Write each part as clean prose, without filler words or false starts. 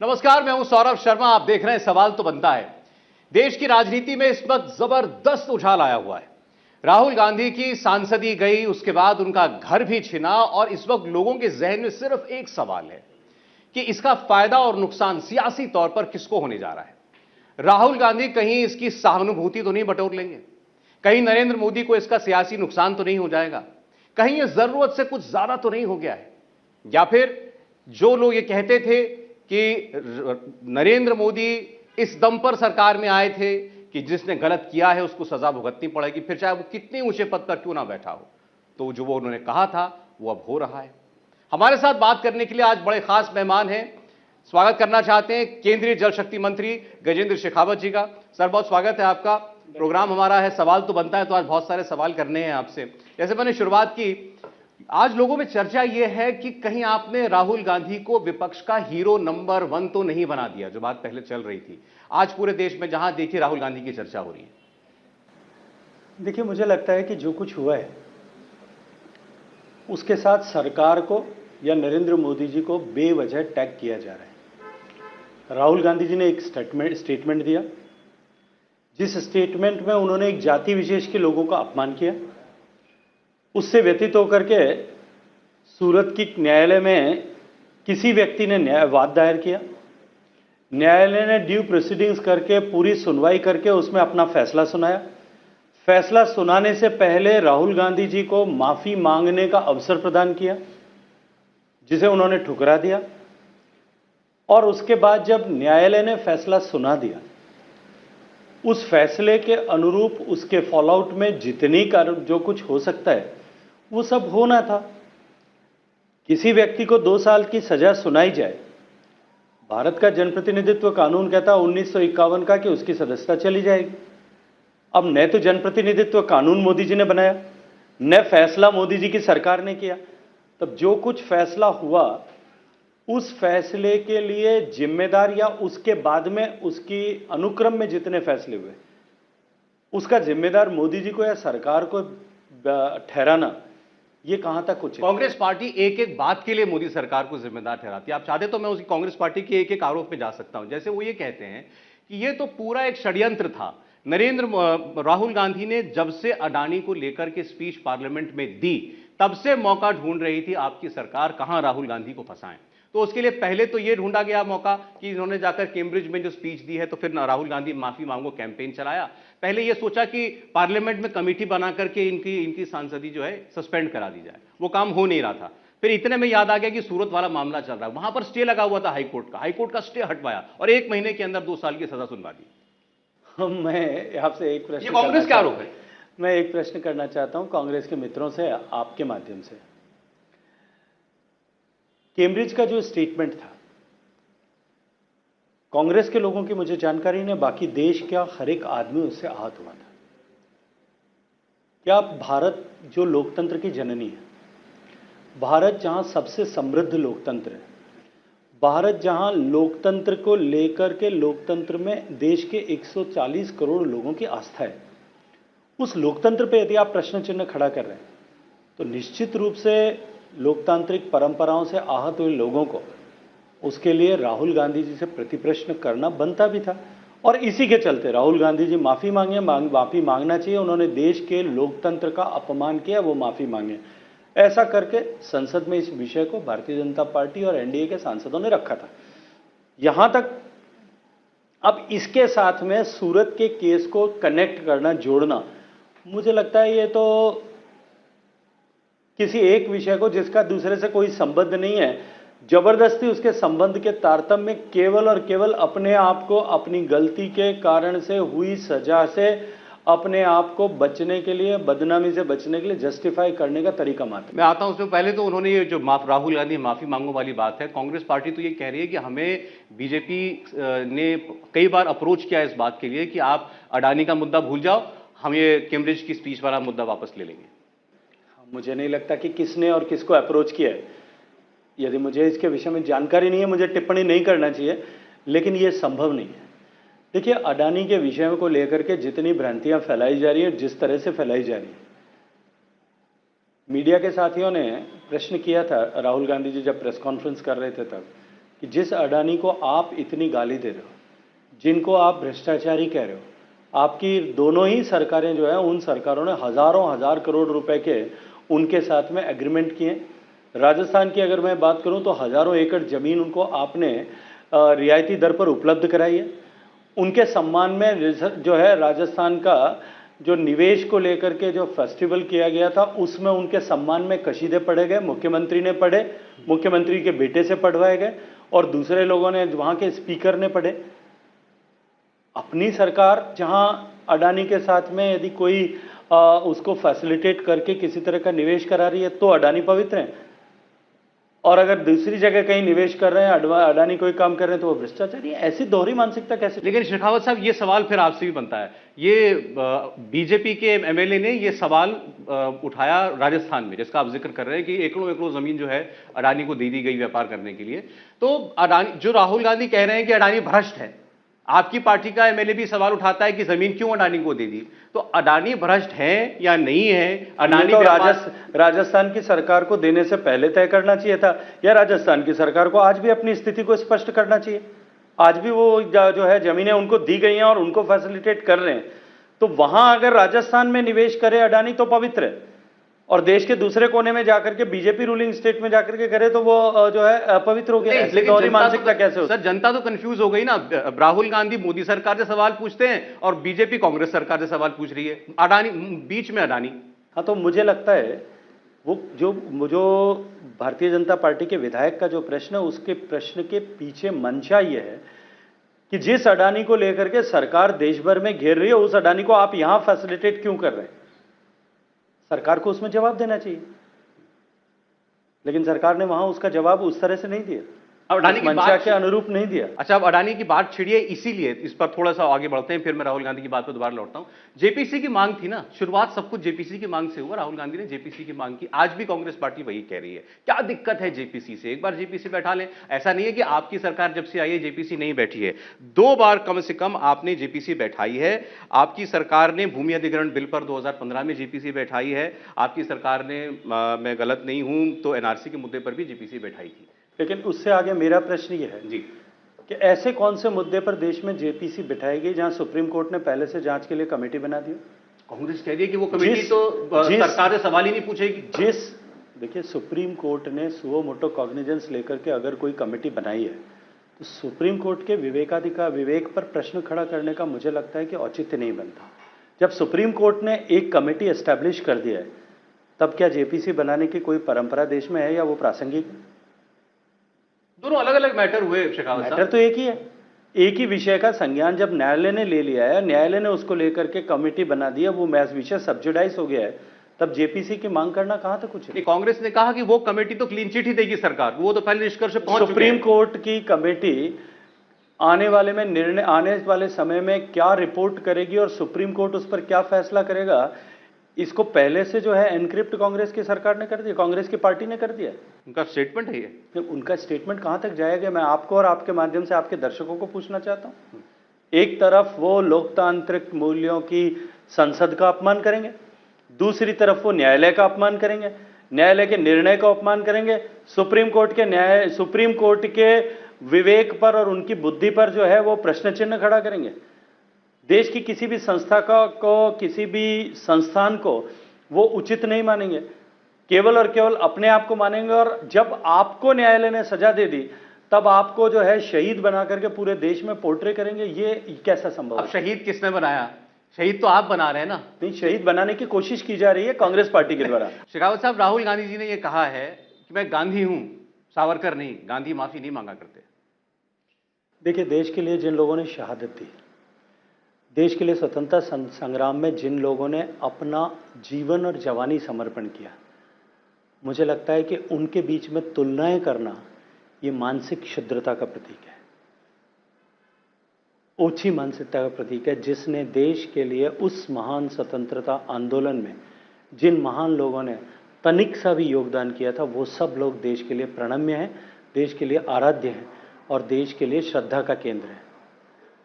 नमस्कार, मैं हूं सौरभ शर्मा। आप देख रहे हैं सवाल तो बनता है। देश की राजनीति में इस वक्त जबरदस्त उछाल आया हुआ है। राहुल गांधी की सांसदी गई, उसके बाद उनका घर भी छिना और इस वक्त लोगों के जहन में सिर्फ एक सवाल है कि इसका फायदा और नुकसान सियासी तौर पर किसको होने जा रहा है। राहुल गांधी कहीं इसकी सहानुभूति तो नहीं बटोर लेंगे? कहीं नरेंद्र मोदी को इसका सियासी नुकसान तो नहीं हो जाएगा? कहीं यह जरूरत से कुछ ज्यादा तो नहीं हो गया है? या फिर जो लोग ये कहते थे कि नरेंद्र मोदी इस दम पर सरकार में आए थे कि जिसने गलत किया है उसको सजा भुगतनी पड़ेगी, फिर चाहे वो कितने ऊंचे पद पर क्यों ना बैठा हो, तो जो वो उन्होंने कहा था वो अब हो रहा है। हमारे साथ बात करने के लिए आज बड़े खास मेहमान हैं। स्वागत करना चाहते हैं केंद्रीय जल शक्ति मंत्री गजेंद्र शेखावत जी का। सर, बहुत स्वागत है आपका। प्रोग्राम हमारा है सवाल तो बनता है, तो आज बहुत सारे सवाल करने हैं आपसे। जैसे मैंने शुरुआत की, आज लोगों में चर्चा यह है कि कहीं आपने राहुल गांधी को विपक्ष का हीरो नंबर 1 तो नहीं बना दिया, जो बात पहले चल रही थी। आज पूरे देश में जहां देखिए राहुल गांधी की चर्चा हो रही है। देखिए, मुझे लगता है कि जो कुछ हुआ है उसके साथ सरकार को या नरेंद्र मोदी जी को बेवजह टैग किया जा रहा है। राहुल गांधी जी ने एक स्टेटमेंट दिया, जिस स्टेटमेंट में उन्होंने एक जाति विशेष के लोगों का अपमान किया। उससे व्यतीत होकर के सूरत की न्यायालय में किसी व्यक्ति ने न्यायवाद दायर किया। न्यायालय ने ड्यू प्रोसीडिंग्स करके पूरी सुनवाई करके उसमें अपना फैसला सुनाया। फैसला सुनाने से पहले राहुल गांधी जी को माफी मांगने का अवसर प्रदान किया, जिसे उन्होंने ठुकरा दिया। और उसके बाद जब न्यायालय ने फैसला सुना दिया, उस फैसले के अनुरूप उसके फॉलोआउट में जितनी जो कुछ हो सकता है वो सब होना था। किसी व्यक्ति को 2 साल की सजा सुनाई जाए, भारत का जनप्रतिनिधित्व कानून कहता है 1951 का कि उसकी सदस्यता चली जाएगी। अब न तो जनप्रतिनिधित्व कानून मोदी जी ने बनाया, न फैसला मोदी जी की सरकार ने किया। तब जो कुछ फैसला हुआ, उस फैसले के लिए जिम्मेदार या उसके बाद में उसकी अनुक्रम में जितने फैसले हुए, उसका जिम्मेदार मोदी जी को या सरकार को ठहराना, ये कहां तक उचित? कांग्रेस पार्टी एक एक बात के लिए मोदी सरकार को जिम्मेदार ठहराती है। आप चाहते तो मैं उसकी कांग्रेस पार्टी के एक एक आरोप में जा सकता हूं। जैसे वो ये कहते हैं कि ये तो पूरा एक षड्यंत्र था। राहुल गांधी ने जब से अडानी को लेकर के स्पीच पार्लियामेंट में दी, तब से मौका ढूंढ रही थी आपकी सरकार कहां राहुल गांधी को फंसाएं। तो उसके लिए पहले तो यह ढूंढा गया मौका कि इन्होंने जाकर कैम्ब्रिज में जो स्पीच दी है, तो फिर राहुल गांधी माफी मांगो कैंपेन चलाया। पहले यह सोचा कि पार्लियामेंट में कमेटी बना करके इनकी सांसदी जो है सस्पेंड करा दी जाए। वो काम हो नहीं रहा था। फिर इतने में याद आ गया कि सूरत वाला मामला चल रहा है, वहां पर स्टे लगा हुआ था हाईकोर्ट का स्टे हटवाया और 1 महीने के अंदर 2 साल की सजा सुनवा दी। मैं आपसे एक प्रश्न, ये कांग्रेस का आरोप है। मैं एक प्रश्न करना चाहता हूं कांग्रेस के मित्रों से, आपके माध्यम से। कैम्ब्रिज का जो स्टेटमेंट था, कांग्रेस के लोगों की मुझे जानकारी नहीं, बाकी देश का हर एक आदमी उससे आहत हुआ था। क्या भारत जो लोकतंत्र की जननी है, भारत जहां सबसे समृद्ध लोकतंत्र है, भारत जहां लोकतंत्र को लेकर के लोकतंत्र में देश के 140 करोड़ लोगों की आस्था है, उस लोकतंत्र पे यदि आप प्रश्न चिन्ह खड़ा कर रहे हैं, तो निश्चित रूप से लोकतांत्रिक परंपराओं से आहत हुए लोगों को उसके लिए राहुल गांधी जी से प्रतिप्रश्न करना बनता भी था। और इसी के चलते राहुल गांधी जी माफी माफी मांगना चाहिए। उन्होंने देश के लोकतंत्र का अपमान किया, वो माफी मांगे। ऐसा करके संसद में इस विषय को भारतीय जनता पार्टी और एनडीए के सांसदों ने रखा था। यहां तक अब इसके साथ में सूरत के केस को कनेक्ट करना, जोड़ना, मुझे लगता है ये तो किसी एक विषय को जिसका दूसरे से कोई संबंध नहीं है, जबरदस्ती उसके संबंध के तारतम्य में केवल और केवल अपने आप को अपनी गलती के कारण से हुई सजा से अपने आप को बचने के लिए, बदनामी से बचने के लिए जस्टिफाई करने का तरीका मात्र। मैं आता हूं उसमें पहले तो उन्होंने ये जो राहुल गांधी माफी मांगो वाली बात है, कांग्रेस पार्टी तो ये कह रही है कि हमें बीजेपी ने कई बार अप्रोच किया इस बात के लिए कि आप अडानी का मुद्दा भूल जाओ, हम ये कैम्ब्रिज की स्पीच वाला मुद्दा वापस ले लेंगे। मुझे नहीं लगता कि किसने और किसको अप्रोच किया है। यदि मुझे इसके विषय में जानकारी नहीं है, मुझे टिप्पणी नहीं करना चाहिए, लेकिन यह संभव नहीं है। देखिए, अडानी के विषय को लेकर के जितनी भ्रांतियां फैलाई जा रही है, जिस तरह से फैलाई जा रही है, मीडिया के साथियों ने प्रश्न किया था राहुल गांधी जी जब प्रेस कॉन्फ्रेंस कर रहे थे तब, कि जिस अडानी को आप इतनी गाली दे रहे हो, जिनको आप भ्रष्टाचारी कह रहे हो, आपकी दोनों ही सरकारें जो है, उन सरकारों ने हजारों हजार करोड़ रुपए के उनके साथ में एग्रीमेंट किए। राजस्थान की अगर मैं बात करूं तो हजारों एकड़ जमीन उनको आपने रियायती दर पर उपलब्ध कराई है। उनके सम्मान में जो है राजस्थान का जो निवेश को लेकर के जो फेस्टिवल किया गया था, उसमें उनके सम्मान में कशीदे पढ़े गए, मुख्यमंत्री ने पढ़े, मुख्यमंत्री के बेटे से पढ़वाए गए और दूसरे लोगों ने, वहां के स्पीकर ने पढ़े। अपनी सरकार जहां अडानी के साथ में यदि कोई उसको फैसिलिटेट करके किसी तरह का निवेश करा रही है तो अडानी पवित्र है, और अगर दूसरी जगह कहीं निवेश कर रहे हैं, अडानी कोई काम कर रहे हैं तो वो भ्रष्टाचारी है। ऐसी दोहरी मानसिकता कैसे? लेकिन शेखावत साहब, ये सवाल फिर आपसे भी बनता है, ये बीजेपी के एमएलए ने ये सवाल उठाया राजस्थान में, जिसका आप जिक्र कर रहे हैं कि एकड़ों एकड़ों जमीन जो है अडानी को दे दी गई व्यापार करने के लिए। तो अडानी, जो राहुल गांधी कह रहे हैं कि अडानी भ्रष्ट है, आपकी पार्टी का एमएलए भी सवाल उठाता है कि जमीन क्यों अडानी को दे दी। तो अडानी भ्रष्ट है या नहीं है? अडानी तो राजस्थान की सरकार को देने से पहले तय करना चाहिए था, या राजस्थान की सरकार को आज भी अपनी स्थिति को स्पष्ट करना चाहिए। आज भी वो जो है जमीनें उनको दी गई हैं और उनको फैसिलिटेट कर रहे हैं, तो वहां अगर राजस्थान में निवेश करे अडानी तो पवित्र है, और देश के दूसरे कोने में जाकर के बीजेपी रूलिंग स्टेट में जाकर के करे तो वो जो है अपवित्र हो गया। लेकिन मानसिकता कैसे हो? सर, जनता तो कंफ्यूज हो गई ना। राहुल गांधी मोदी सरकार से सवाल पूछते हैं और बीजेपी कांग्रेस सरकार से सवाल पूछ रही है, अडानी बीच में अडानी। हाँ, तो मुझे लगता है वो जो भारतीय जनता पार्टी के विधायक का जो प्रश्न है, उसके प्रश्न के पीछे मंशा ये है कि जिस अडानी को लेकर के सरकार देश भर में घेर रही है, उस अडानी को आप यहां फैसिलिटेट क्यों कर रहे हैं? सरकार को उसमें जवाब देना चाहिए, लेकिन सरकार ने वहां उसका जवाब उस तरह से नहीं दिया, अडानी की मंशा के अनुरूप नहीं दिया। अच्छा, अब अडानी की बात छिड़िए, इसीलिए इस पर थोड़ा सा आगे बढ़ते हैं, फिर मैं राहुल गांधी की बात पर दोबारा लौटता हूं। जेपीसी की मांग थी ना, शुरुआत सब कुछ जेपीसी की मांग से हुआ। राहुल गांधी ने जेपीसी की मांग की, आज भी कांग्रेस पार्टी वही कह रही है। क्या दिक्कत है जेपीसी से? एक बार जेपीसी बैठा लें। ऐसा नहीं है कि आपकी सरकार जब से आई है जेपीसी नहीं बैठी है, 2 बार कम से कम आपने जेपीसी बैठाई है। आपकी सरकार ने भूमि अधिग्रहण बिल पर 2015 में जेपीसी बैठाई है। आपकी सरकार ने, मैं गलत नहीं हूं तो एनआरसी के मुद्दे पर भी जेपीसी बैठाई थी। लेकिन उससे आगे मेरा प्रश्न ये है जी कि ऐसे कौन से मुद्दे पर देश में जेपीसी बिठाई गई जहां सुप्रीम कोर्ट ने पहले से जांच के लिए कमेटी बना दी? कांग्रेस कह रही है कि वो कमेटी तो सरकार से सवाल ही नहीं पूछेगी। देखिए, सुप्रीम कोर्ट ने सुओ मोटो कॉग्निजेंस लेकर के अगर कोई कमेटी बनाई है तो सुप्रीम कोर्ट के विवेक पर प्रश्न खड़ा करने का मुझे लगता है कि औचित्य नहीं बनता। जब सुप्रीम कोर्ट ने एक कमेटी एस्टैब्लिश कर दिया है, तब क्या जेपीसी बनाने की कोई परंपरा देश में है या वो प्रासंगिक है? दोनों अलग अलग मैटर हुए शेखावत साहब। मैटर तो एक ही है, एक ही विषय का संज्ञान जब न्यायालय ने ले लिया है, न्यायालय ने उसको लेकर के कमेटी बना दी है, वो विषय सब्जुडाइज हो गया है, तब जेपीसी की मांग करना कहां तक उचित है? कांग्रेस ने कहा कि वो कमेटी तो क्लीन चिट ही देगी सरकार, वो तो पहले निष्कर्ष पहुंच चुके हैं। सुप्रीम कोर्ट की कमेटी आने वाले समय में क्या रिपोर्ट करेगी और सुप्रीम कोर्ट उस पर क्या फैसला करेगा, इसको पहले से जो है एनक्रिप्ट कांग्रेस की सरकार ने कर दिया, कांग्रेस की पार्टी ने कर दिया। उनका स्टेटमेंट है ये। उनका स्टेटमेंट कहां तक जाएगा, मैं आपको और आपके माध्यम से आपके दर्शकों को पूछना चाहता हूं। एक तरफ वो लोकतांत्रिक मूल्यों की संसद का अपमान करेंगे, दूसरी तरफ वो न्यायालय का अपमान करेंगे, न्यायालय के निर्णय का अपमान करेंगे, सुप्रीम कोर्ट के विवेक पर और उनकी बुद्धि पर जो है वो प्रश्न चिन्ह खड़ा करेंगे। देश की किसी भी किसी भी संस्थान को वो उचित नहीं मानेंगे, केवल और केवल अपने आप को मानेंगे, और जब आपको न्यायालय ने सजा दे दी तब आपको जो है शहीद बना करके पूरे देश में पोर्ट्रे करेंगे। ये कैसा संभव है? अब शहीद किसने बनाया? शहीद तो आप बना रहे हैं ना। नहीं, शहीद बनाने की कोशिश की जा रही है कांग्रेस पार्टी के द्वारा। शेखावत साहब, राहुल गांधी जी ने यह कहा है कि मैं गांधी हूं, सावरकर नहीं। गांधी माफी नहीं मांगा करते। देखिए, देश के लिए जिन लोगों ने शहादत दी, देश के लिए स्वतंत्रता संग्राम में जिन लोगों ने अपना जीवन और जवानी समर्पण किया, मुझे लगता है कि उनके बीच में तुलनाएं करना ये मानसिक क्षुद्रता का प्रतीक है, ओछी मानसिकता का प्रतीक है। जिसने देश के लिए उस महान स्वतंत्रता आंदोलन में जिन महान लोगों ने तनिक सा भी योगदान किया था, वो सब लोग देश के लिए प्रणम्य हैं, देश के लिए आराध्य हैं और देश के लिए श्रद्धा का केंद्र है।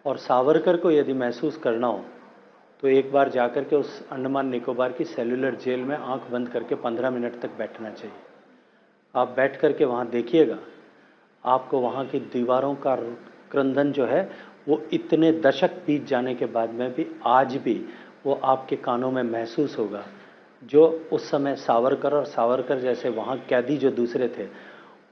और सावरकर को यदि महसूस करना हो तो एक बार जाकर के उस अंडमान निकोबार की सेलुलर जेल में आंख बंद करके 15 मिनट तक बैठना चाहिए। आप बैठ करके वहाँ देखिएगा, आपको वहाँ की दीवारों का क्रंदन जो है वो इतने दशक बीत जाने के बाद में भी आज भी वो आपके कानों में महसूस होगा। जो उस समय सावरकर और सावरकर जैसे वहाँ कैदी जो दूसरे थे,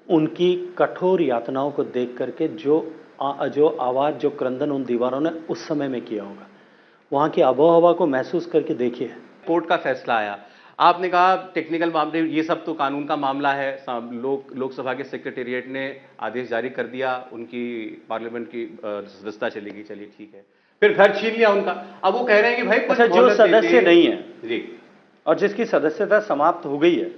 उनकी कठोर यातनाओं को देख करके जो आवाज़, जो क्रंदन उन दीवारों ने उस समय में किया होगा, वहाँ की आबो-हवा को महसूस करके देखिए। कोर्ट का फैसला आया, आपने कहा टेक्निकल मामले, ये सब तो कानून का मामला है। लोकसभा के सेक्रेटेरिएट ने आदेश जारी कर दिया, उनकी पार्लियामेंट की सदस्यता चलेगी, चलिए ठीक है। फिर घर छीन लिया उनका। अब वो कह रहे हैं कि भाई कुछ अच्छा, जो मोहलत देते सदस्य नहीं है जी, और जिसकी सदस्यता समाप्त हो गई है,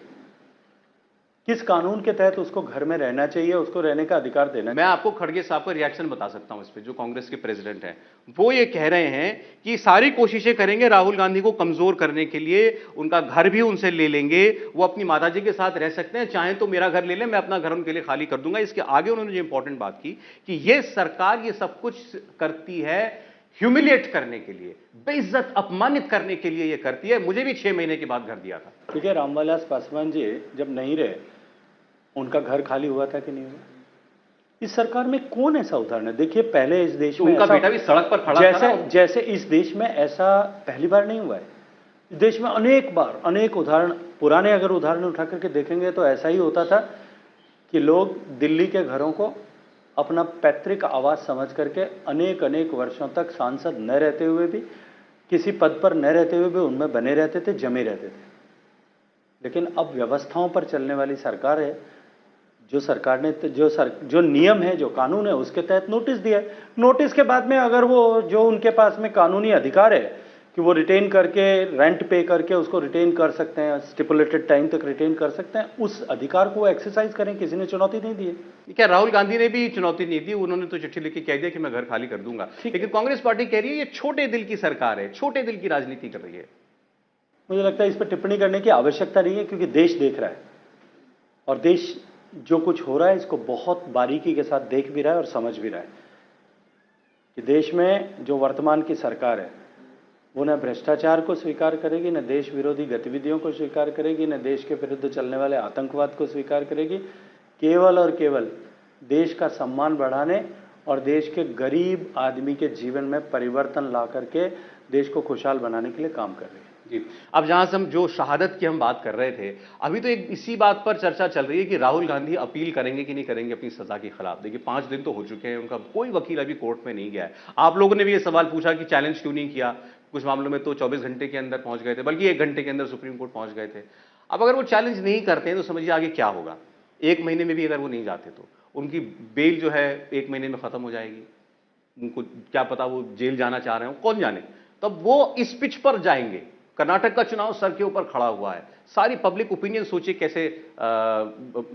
किस कानून के तहत उसको घर में रहना चाहिए, उसको रहने का अधिकार देना मैं आपको खड़गे साहब का रिएक्शन बता सकता हूं इस पे, जो कांग्रेस के प्रेसिडेंट हैं। वो ये कह रहे हैं कि सारी कोशिशें करेंगे राहुल गांधी को कमजोर करने के लिए, उनका घर भी उनसे ले लेंगे, वो अपनी माताजी के साथ रह सकते हैं, चाहे तो मेरा घर ले लें, मैं अपना घर उनके लिए खाली कर दूंगा। इसके आगे उन्होंने जो इंपॉर्टेंट बात की कि ये सरकार ये सब कुछ करती है ह्यूमिलिएट करने के लिए, बेइज्जत अपमानित करने के लिए ये करती है। मुझे भी 6 महीने के बाद घर दिया था। ठीक है, रामविलास पासवान जी जब नहीं रहे, उनका घर खाली हुआ था कि नहीं हुआ? इस सरकार में कौन ऐसा उदाहरण है? देखिए, पहले इस देश तो में उनका ऐसा बेटा भी सड़क पर खड़ा था ना। जैसे इस देश में ऐसा पहली बार नहीं हुआ है। इस देश में अनेक बार, अनेक उदाहरण, पुराने अगर उदाहरण उठा करके देखेंगे तो ऐसा ही होता था कि लोग दिल्ली के घरों को अपना पैतृक आवास समझ करके अनेक अनेक वर्षों तक सांसद न रहते हुए भी, किसी पद पर न रहते हुए भी उनमें बने रहते थे, जमे रहते थे। लेकिन अब व्यवस्थाओं पर चलने वाली सरकार है। जो सरकार ने जो नियम है, जो कानून है, उसके तहत नोटिस दिया है। नोटिस के बाद में अगर वो जो उनके पास में कानूनी अधिकार है कि वो रिटेन करके, रेंट पे करके उसको रिटेन कर सकते हैं, स्टिपुलेटेड टाइम तक रिटेन कर सकते हैं, उस अधिकार को वो एक्सरसाइज करें। किसी ने चुनौती नहीं दी है। क्या राहुल गांधी ने भी चुनौती नहीं दी? उन्होंने तो चिट्ठी लिख के कह दिया कि मैं घर खाली कर दूंगा। लेकिन कांग्रेस पार्टी कह रही है ये छोटे दिल की सरकार है, छोटे दिल की राजनीति कर रही है। मुझे लगता है इस पर टिप्पणी करने की आवश्यकता नहीं है, क्योंकि देश देख रहा है और देश जो कुछ हो रहा है इसको बहुत बारीकी के साथ देख भी रहा है और समझ भी रहा है कि देश में जो वर्तमान की सरकार है वो न भ्रष्टाचार को स्वीकार करेगी, न देश विरोधी गतिविधियों को स्वीकार करेगी, न देश के विरुद्ध चलने वाले आतंकवाद को स्वीकार करेगी। केवल और केवल देश का सम्मान बढ़ाने और देश के गरीब आदमी के जीवन में परिवर्तन ला करके देश को खुशहाल बनाने के लिए काम कर रही है। जी, अब जहां से हम जो शहादत की हम बात कर रहे थे, अभी तो एक इसी बात पर चर्चा चल रही है कि राहुल गांधी अपील करेंगे कि नहीं करेंगे अपनी सजा के खिलाफ। देखिए 5 दिन तो हो चुके हैं, उनका कोई वकील अभी कोर्ट में नहीं गया है। आप लोगों ने भी ये सवाल पूछा कि चैलेंज क्यों नहीं किया। कुछ मामलों में तो 24 घंटे के अंदर पहुंच गए थे, बल्कि 1 घंटे के अंदर सुप्रीम कोर्ट पहुंच गए थे। अब अगर वो चैलेंज नहीं करते हैं तो समझिए आगे क्या होगा। 1 महीने में भी अगर वो नहीं जाते तो उनकी बेल जो है 1 महीने में खत्म हो जाएगी। उनको क्या पता वो जेल जाना चाह रहे हो, कौन जाने। तब वो इस पिच पर जाएंगे। कर्नाटक का चुनाव सर के ऊपर खड़ा हुआ है, सारी पब्लिक ओपिनियन सोचिए कैसे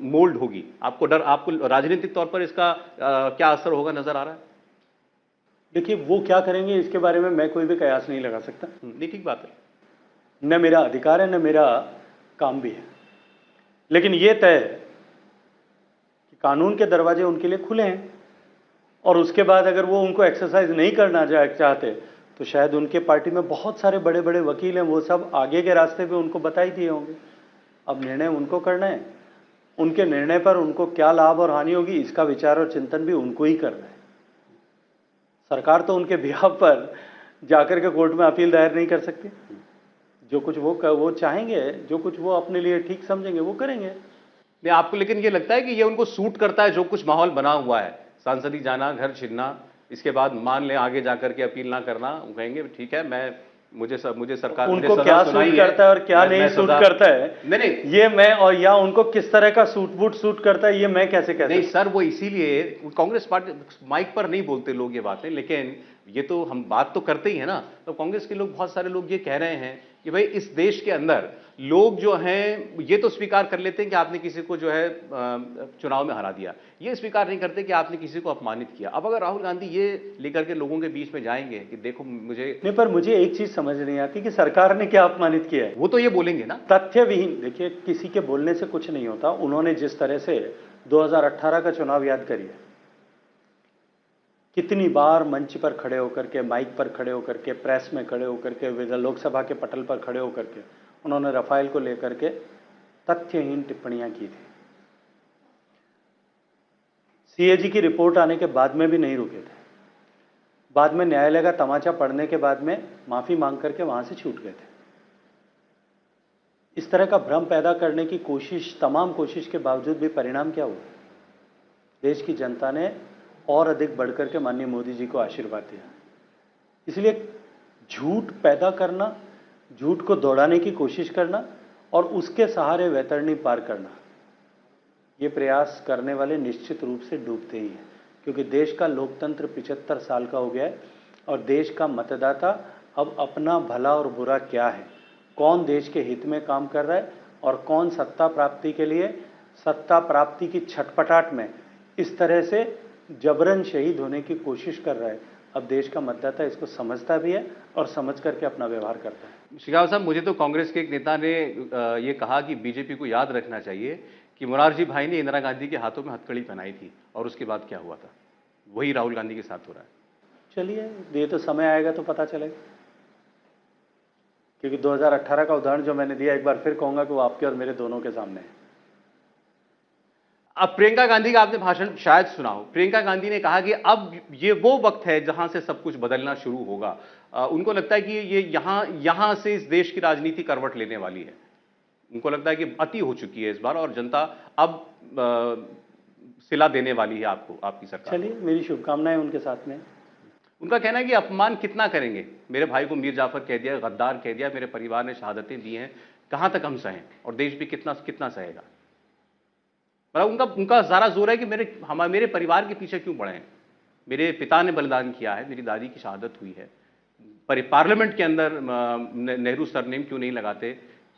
मोल्ड होगी। आपको डर, आपको राजनीतिक तौर पर इसका क्या असर होगा नजर आ रहा है? देखिए, वो क्या करेंगे इसके बारे में मैं कोई भी कयास नहीं लगा सकता। नहीं, ठीक बात है। न मेरा अधिकार है, न मेरा काम भी है। लेकिन ये तय है कि कानून के दरवाजे उनके लिए खुले हैं और उसके बाद अगर वो उनको एक्सरसाइज नहीं करना चाहते तो शायद उनके पार्टी में बहुत सारे बड़े बड़े वकील हैं, वो सब आगे के रास्ते पे उनको बता ही दिए होंगे। अब निर्णय उनको करना है, उनके निर्णय पर उनको क्या लाभ और हानि होगी इसका विचार और चिंतन भी उनको ही करना है। सरकार तो उनके बिहाफ पर जाकर के कोर्ट में अपील दायर नहीं कर सकती। जो कुछ वो चाहेंगे, जो कुछ वो अपने लिए ठीक समझेंगे वो करेंगे। नहीं, आपको लेकिन ये लगता है कि ये उनको सूट करता है जो कुछ माहौल बना हुआ है, सांसदी जाना, घर छीनना, इसके बाद मान लें आगे जाकर के अपील ना करना, वो कहेंगे ठीक है, मुझे सरकार उनको क्या सूट करता है और क्या नहीं सूट करता है, नहीं ये मैं, और या उनको किस तरह का सूट करता है ये मैं कैसे कह सकता हूं? नहीं सर, वो इसीलिए कांग्रेस पार्टी माइक पर नहीं बोलते लोग ये बातें, लेकिन ये तो हम बात तो करते ही है ना। तो कांग्रेस के लोग, बहुत सारे लोग ये कह रहे हैं कि भाई इस देश के अंदर लोग जो हैं ये तो स्वीकार कर लेते हैं कि आपने किसी को जो है चुनाव में हरा दिया, ये स्वीकार नहीं करते कि आपने किसी को अपमानित किया। अब अगर राहुल गांधी ये लेकर के लोगों के बीच में जाएंगे कि देखो मुझे नहीं, पर मुझे एक चीज समझ नहीं आती कि सरकार ने क्या अपमानित किया है। वो तो ये बोलेंगे ना, तथ्य विहीन। देखिए, किसी के बोलने से कुछ नहीं होता। उन्होंने जिस तरह से 2018 का चुनाव याद करिए, कितनी बार मंच पर खड़े होकर के, माइक पर खड़े होकर के, प्रेस में खड़े होकर के, लोकसभा के पटल पर खड़े होकर के उन्होंने रफाल को लेकर के तथ्यहीन टिप्पणियां की थी। सीएजी की रिपोर्ट आने के बाद में भी नहीं रुके थे। बाद में न्यायालय का तमाचा पड़ने के बाद में माफी मांग करके वहां से छूट गए थे। इस तरह का भ्रम पैदा करने की कोशिश, तमाम कोशिश के बावजूद भी परिणाम क्या हुआ? देश की जनता ने और अधिक बढ़कर के माननीय मोदी जी को आशीर्वाद दिया। इसलिए झूठ पैदा करना, झूठ को दौड़ाने की कोशिश करना और उसके सहारे वैतरणी पार करना, ये प्रयास करने वाले निश्चित रूप से डूबते ही हैं। क्योंकि देश का लोकतंत्र 75 साल का हो गया है और देश का मतदाता अब अपना भला और बुरा क्या है, कौन देश के हित में काम कर रहा है और कौन सत्ता प्राप्ति के लिए, सत्ता प्राप्ति की छटपटाहट में इस तरह से जबरन शहीद होने की कोशिश कर रहा है, अब देश का मतदाता इसको समझता भी है और समझ करके अपना व्यवहार करता है। शेखावत साहब, मुझे तो कांग्रेस के एक नेता ने ये कहा कि बीजेपी को याद रखना चाहिए कि मोरारजी भाई ने इंदिरा गांधी के हाथों में हथकड़ी पहनाई थी और उसके बाद क्या हुआ था, वही राहुल गांधी के साथ हो रहा है। चलिए, ये तो समय आएगा तो पता चलेगा। क्योंकि 2018 का उदाहरण जो मैंने दिया, एक बार फिर कहूंगा कि वो आपके और मेरे दोनों के सामने है। अब प्रियंका गांधी का आपने भाषण शायद सुना हो। प्रियंका गांधी ने कहा कि अब ये वो वक्त है जहां से सब कुछ बदलना शुरू होगा। उनको लगता है कि ये यहां से इस देश की राजनीति करवट लेने वाली है। उनको लगता है कि अति हो चुकी है इस बार और जनता अब सिला देने वाली है आपको, आपकी सरकार। चलिए, मेरी शुभकामनाएं उनके साथ में। उनका कहना है कि अपमान कितना करेंगे, मेरे भाई को मीर जाफर कह दिया, गद्दार कह दिया, मेरे परिवार ने शहादतें दी हैं, कहां तक हम सहें और देश भी कितना कितना सहेगा। मतलब उनका सारा जोर है कि मेरे परिवार के पीछे क्यों पड़े हैं, मेरे पिता ने बलिदान किया है, मेरी दादी की शहादत हुई है, पार्लियामेंट के अंदर नेहरू सरनेम क्यों नहीं लगाते,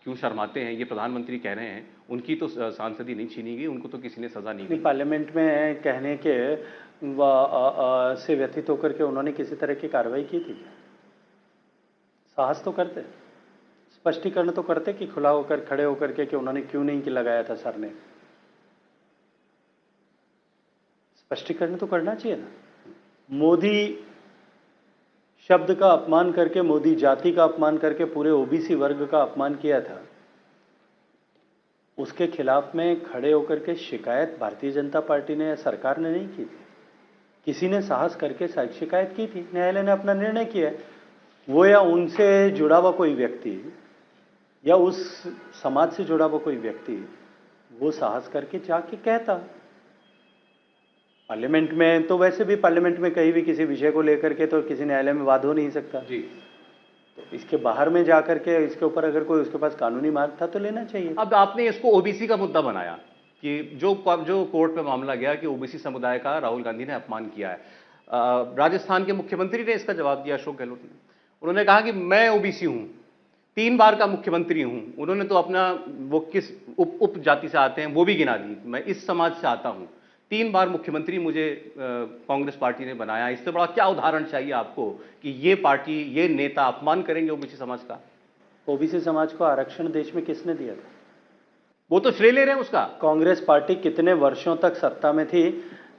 क्यों शर्माते हैं, ये प्रधानमंत्री कह रहे हैं। उनकी तो सांसदी नहीं छीनी गई, उनको तो किसी ने सजा नहीं दी। पार्लियामेंट में कहने के से व्यतीत होकर के उन्होंने किसी तरह की कार्रवाई की थी? साहस तो करते, स्पष्टीकरण तो करते कि खुला होकर खड़े होकर के कि उन्होंने क्यों नहीं लगाया था सर ने। स्पष्टीकरण तो करना चाहिए ना। मोदी शब्द का अपमान करके, मोदी जाति का अपमान करके पूरे ओबीसी वर्ग का अपमान किया था, उसके खिलाफ में खड़े होकर के शिकायत भारतीय जनता पार्टी ने या सरकार ने नहीं की थी। किसी ने साहस करके शिकायत की थी, न्यायालय ने अपना निर्णय किया है। वो या उनसे जुड़ा हुआ कोई व्यक्ति या उस समाज से जुड़ा हुआ कोई व्यक्ति वो साहस करके जाके कहता। पार्लियामेंट में तो वैसे भी, पार्लियामेंट में कहीं भी किसी विषय को लेकर के तो किसी न्यायालय में वाद हो नहीं सकता जी। तो इसके बाहर में जाकर के इसके ऊपर अगर कोई उसके पास कानूनी मार्ग था तो लेना चाहिए। अब आपने इसको ओबीसी का मुद्दा बनाया कि जो कोर्ट में मामला गया कि ओबीसी समुदाय का राहुल गांधी ने अपमान किया है। राजस्थान के मुख्यमंत्री ने इसका जवाब दिया, अशोक गहलोत ने। उन्होंने कहा कि मैं ओबीसी हूं, 3 बार का मुख्यमंत्री हूं। उन्होंने तो अपना वो किस उप जाति से आते हैं वो भी गिना दी, मैं इस समाज से आता हूं, 3 बार मुख्यमंत्री मुझे कांग्रेस पार्टी ने बनाया। इससे बड़ा क्या उदाहरण चाहिए आपको कि ये पार्टी, ये नेता अपमान करेंगे ओबीसी समाज का? ओबीसी समाज को आरक्षण देश में किसने दिया था? वो तो श्रेय ले रहे हैं उसका। कांग्रेस पार्टी कितने वर्षों तक सत्ता में थी,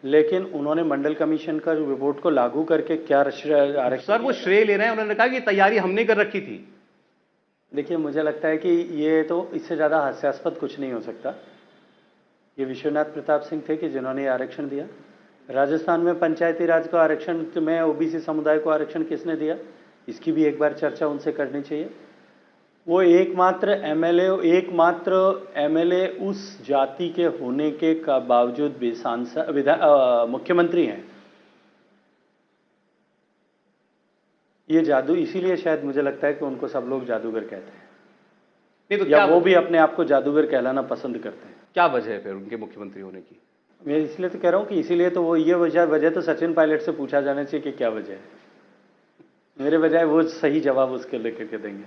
लेकिन उन्होंने मंडल कमीशन का रिपोर्ट को लागू करके क्या आरक्षण? सर, वो श्रेय ले रहे हैं। उन्होंने कहा कि तैयारी हमने कर रखी थी। देखिए, मुझे लगता है कि ये तो इससे ज्यादा हास्यास्पद कुछ नहीं हो सकता। ये विश्वनाथ प्रताप सिंह थे कि जिन्होंने आरक्षण दिया। राजस्थान में पंचायती राज को आरक्षण में ओबीसी समुदाय को आरक्षण किसने दिया, इसकी भी एक बार चर्चा उनसे करनी चाहिए। वो एकमात्र एमएलए उस जाति के होने के बावजूद भी मुख्यमंत्री हैं। ये जादू, इसीलिए शायद मुझे लगता है कि उनको सब लोग जादूगर कहते हैं। नहीं तो या वो भी अपने आप को जादूगर कहलाना पसंद करते हैं। क्या वजह है फिर उनके मुख्यमंत्री होने की? मैं इसलिए तो कह रहा हूं कि इसीलिए तो वो ये वजह तो सचिन पायलट से पूछा जाना चाहिए कि क्या वजह है। मेरे बजाय वो सही जवाब उसके लेकर के देंगे।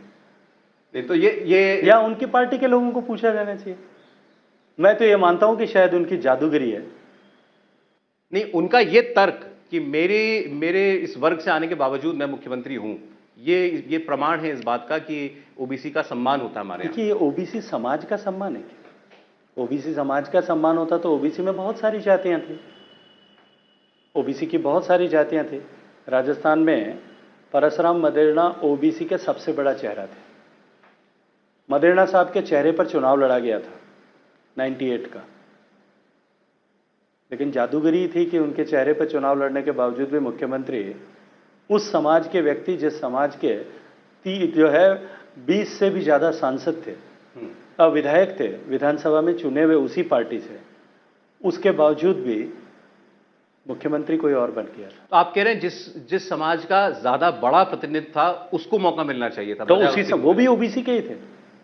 नहीं तो ये या उनकी पार्टी के लोगों को पूछा जाना चाहिए। मैं तो ये मानता हूं कि शायद उनकी जादूगरी है। नहीं, उनका ये तर्क कि मेरे इस वर्ग से आने के बावजूद मैं मुख्यमंत्री हूं, ये प्रमाण है इस बात का कि ओबीसी का सम्मान होता है हमारे यहाँ। देखिए, ये ओबीसी समाज का सम्मान है। ओबीसी समाज का सम्मान होता तो ओबीसी में बहुत सारी जातियां थी, ओबीसी की बहुत सारी जातियां थी। राजस्थान में परसराम मदेरणा ओबीसी के सबसे बड़ा चेहरा थे। मदेरणा साहब के चेहरे पर चुनाव लड़ा गया था 98 का। लेकिन जादूगरी थी कि उनके चेहरे पर चुनाव लड़ने के बावजूद भी मुख्यमंत्री उस समाज के व्यक्ति, जिस समाज के जो है 20 से भी ज़्यादा सांसद थे, विधायक थे विधानसभा में चुने हुए उसी पार्टी से, उसके बावजूद भी मुख्यमंत्री कोई और बन गया। तो आप कह रहे हैं जिस समाज का ज्यादा बड़ा प्रतिनिधि था उसको मौका मिलना चाहिए था, तो उसी वो भी ओबीसी के ही थे,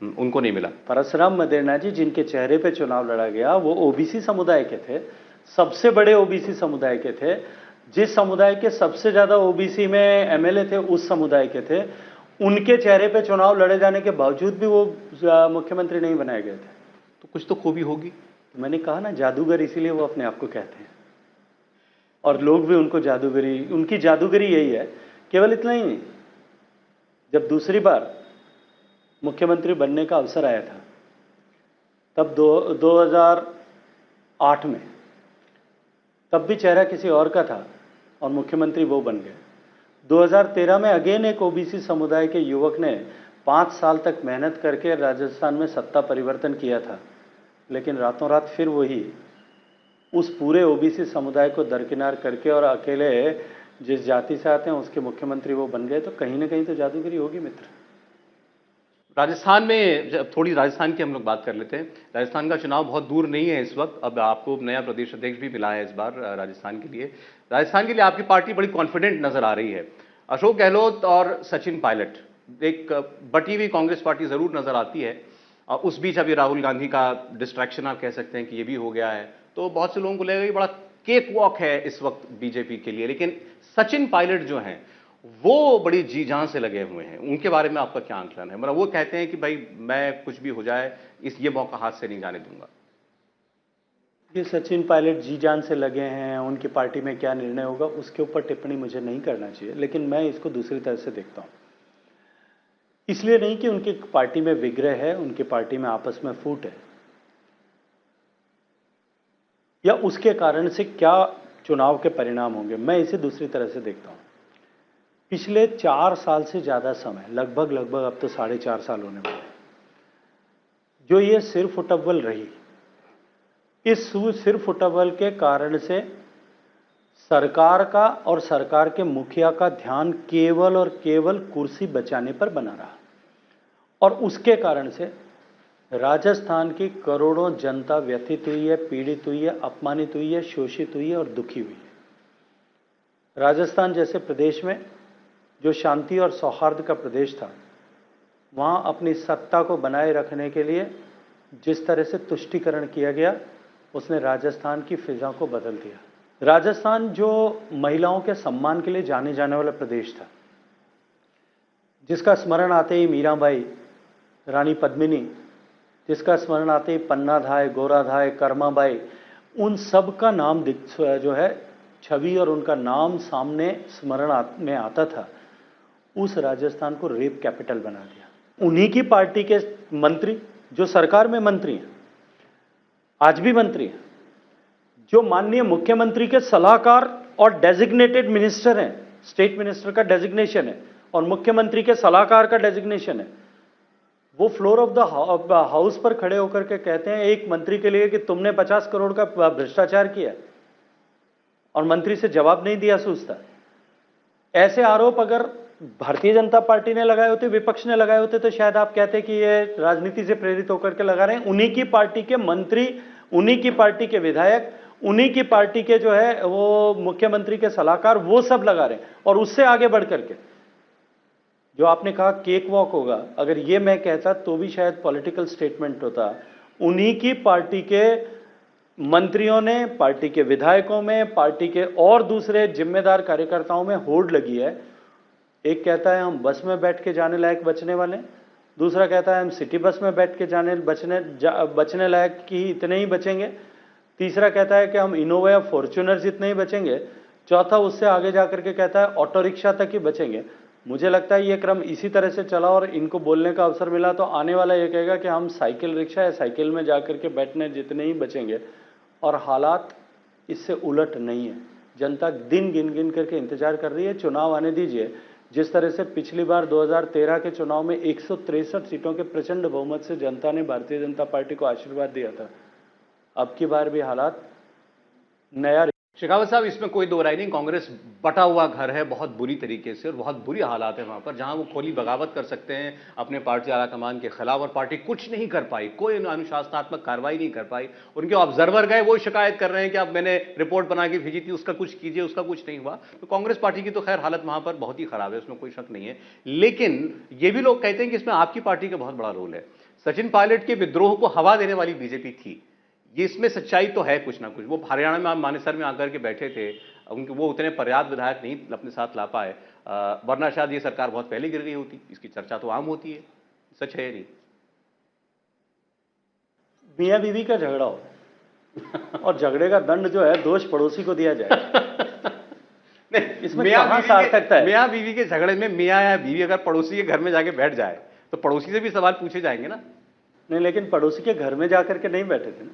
उनको नहीं मिला। परशुराम मदेरणा जी जिनके चेहरे पे चुनाव लड़ा गया वो ओबीसी समुदाय के थे, सबसे बड़े ओबीसी समुदाय के थे, जिस समुदाय के सबसे ज्यादा ओबीसी में एमएलए थे उस समुदाय के थे, उनके चेहरे पे चुनाव लड़े जाने के बावजूद भी वो मुख्यमंत्री नहीं बनाए गए थे। तो कुछ तो खूबी होगी। तो मैंने कहा ना, जादूगर इसीलिए वो अपने आप को कहते हैं, और लोग भी उनको जादूगरी, उनकी जादूगरी यही है। केवल इतना ही नहीं, जब दूसरी बार मुख्यमंत्री बनने का अवसर आया था तब 2008 में, तब भी चेहरा किसी और का था और मुख्यमंत्री वो बन गए। 2013 में अगेन एक ओबीसी समुदाय के युवक ने 5 साल तक मेहनत करके राजस्थान में सत्ता परिवर्तन किया था, लेकिन रातों रात फिर वही उस पूरे ओबीसी समुदाय को दरकिनार करके और अकेले जिस जाति से आते हैं उसके मुख्यमंत्री वो बन गए। तो कहीं ना कहीं तो जादूगरी होगी मित्र। राजस्थान में थोड़ी राजस्थान की हम लोग बात कर लेते हैं। राजस्थान का चुनाव बहुत दूर नहीं है इस वक्त, अब आपको नया प्रदेश अध्यक्ष भी मिला है इस बार राजस्थान के लिए। राजस्थान के लिए आपकी पार्टी बड़ी कॉन्फिडेंट नजर आ रही है। अशोक गहलोत और सचिन पायलट, एक बटी हुई कांग्रेस पार्टी जरूर नजर आती है। उस बीच अभी राहुल गांधी का डिस्ट्रैक्शन आप कह सकते हैं कि ये भी हो गया है, तो बहुत से लोगों को लगेगा कि बड़ा केक वॉक है इस वक्त बीजेपी के लिए। लेकिन सचिन पायलट जो हैं वो बड़ी जी जान से लगे हुए हैं, उनके बारे में आपका क्या आंकलन है? मतलब वो कहते हैं कि भाई मैं कुछ भी हो जाए ये मौका हाथ से नहीं जाने दूंगा। ये सचिन पायलट जी जान से लगे हैं, उनकी पार्टी में क्या निर्णय होगा उसके ऊपर टिप्पणी मुझे नहीं करना चाहिए, लेकिन मैं इसको दूसरी तरह से देखता हूं। इसलिए नहीं कि उनकी पार्टी में विग्रह है, उनकी पार्टी में आपस में फूट है, या उसके कारण से क्या चुनाव के परिणाम होंगे, मैं इसे दूसरी तरह से देखता हूं। पिछले 4 साल से ज्यादा समय, लगभग अब तो 4.5 साल होने वाले, जो ये सिर फुटअव्वल रही, इस सिर फुटअव्वल के कारण से सरकार का और सरकार के मुखिया का ध्यान केवल और केवल कुर्सी बचाने पर बना रहा, और उसके कारण से राजस्थान की करोड़ों जनता व्यथित हुई है, पीड़ित हुई है, अपमानित हुई है, शोषित हुई है और दुखी हुई है। राजस्थान जैसे प्रदेश में जो शांति और सौहार्द का प्रदेश था, वहां अपनी सत्ता को बनाए रखने के लिए जिस तरह से तुष्टीकरण किया गया, उसने राजस्थान की फिजा को बदल दिया। राजस्थान जो महिलाओं के सम्मान के लिए जाने जाने वाला प्रदेश था, जिसका स्मरण आते ही मीराबाई, रानी पद्मिनी, जिसका स्मरण आते ही पन्नाधाय, गोराधाय, कर्माबाई, उन सब का नाम जो है छवि और उनका नाम सामने स्मरण में आता था, उस राजस्थान को रेप कैपिटल बना दिया। उन्हीं की पार्टी के मंत्री जो सरकार में मंत्री हैं, आज भी मंत्री हैं, जो माननीय मुख्यमंत्री के सलाहकार और डेजिग्नेटेड मिनिस्टर हैं, स्टेट मिनिस्टर का डेजिग्नेशन है और मुख्यमंत्री के सलाहकार का डेजिग्नेशन है, वो फ्लोर ऑफ द हाउस पर खड़े होकर के कहते हैं एक मंत्री के लिए कि तुमने 50 करोड़ का भ्रष्टाचार किया और मंत्री से जवाब नहीं दिया सूझता। ऐसे आरोप अगर भारतीय जनता पार्टी ने लगाए होते, विपक्ष ने लगाए होते, तो शायद आप कहते कि ये राजनीति से प्रेरित होकर के लगा रहे हैं। उन्हीं की पार्टी के मंत्री, उन्हीं की पार्टी के विधायक, उन्हीं की पार्टी के जो है वो मुख्यमंत्री के सलाहकार, वो सब लगा रहे हैं। और उससे आगे बढ़ करके जो आपने कहा केक वॉक होगा, अगर ये मैं कहता तो भी शायद पॉलिटिकल स्टेटमेंट होता। उन्हीं की पार्टी के मंत्रियों ने, पार्टी के विधायकों में, पार्टी के और दूसरे जिम्मेदार कार्यकर्ताओं में होड़ लगी है। एक कहता है हम बस में बैठ के जाने लायक बचने वाले, दूसरा कहता है हम सिटी बस में बैठ के बचने लायक की इतने ही बचेंगे, तीसरा कहता है कि हम इनोवा या फॉर्च्यूनर जितने ही बचेंगे, चौथा उससे आगे जाकर के कहता है ऑटो रिक्शा तक ही बचेंगे। मुझे लगता है ये क्रम इसी तरह से चला और इनको बोलने का अवसर मिला तो आने वाला ये कहेगा कि हम साइकिल रिक्शा या साइकिल में जाकर के बैठने जितने ही बचेंगे। और हालात इससे उलट नहीं है। जनता दिन गिन गिन करके इंतजार कर रही है, चुनाव आने दीजिए। जिस तरह से पिछली बार 2013 के चुनाव में 163 सीटों के प्रचंड बहुमत से जनता ने भारतीय जनता पार्टी को आशीर्वाद दिया था, अब की बार भी हालात नया। शेखावत साहब, इसमें कोई दो राय नहीं, कांग्रेस बटा हुआ घर है बहुत बुरी तरीके से और बहुत बुरी हालात है वहां पर, जहां वो खोली बगावत कर सकते हैं अपने पार्टी आलाकमान के खिलाफ और पार्टी कुछ नहीं कर पाई, कोई अनुशासनात्मक कार्रवाई नहीं कर पाई। उनके ऑब्जर्वर गए, वो शिकायत कर रहे हैं कि अब मैंने रिपोर्ट बना के भेजी थी, उसका कुछ कीजिए, उसका कुछ नहीं हुआ। तो कांग्रेस पार्टी की तो खैर हालत वहां पर बहुत ही खराब है, उसमें कोई शक नहीं है। लेकिन ये भी लोग कहते हैं कि इसमें आपकी पार्टी का बहुत बड़ा रोल है। सचिन पायलट के विद्रोह को हवा देने वाली बीजेपी थी, ये इसमें सच्चाई तो है कुछ ना कुछ। वो हरियाणा में आप मानेसर में आकर के बैठे थे, उनके वो उतने पर्याप्त विधायक नहीं अपने साथ ला पाए, वरना शायद ये सरकार बहुत पहले गिर गई होती। इसकी चर्चा तो आम होती है, सच है नहीं? मियाँ बीवी का झगड़ा हो और झगड़े का दंड जो है दोष पड़ोसी को दिया जाए। नहीं, इसमें कहां सार्थकता है? मियाँ बीवी के झगड़े में मियाँ या बीवी अगर पड़ोसी के घर में जाके बैठ जाए तो पड़ोसी से भी सवाल पूछे जाएंगे ना। नहीं, लेकिन पड़ोसी के घर में जाकर के नहीं बैठे थे ना।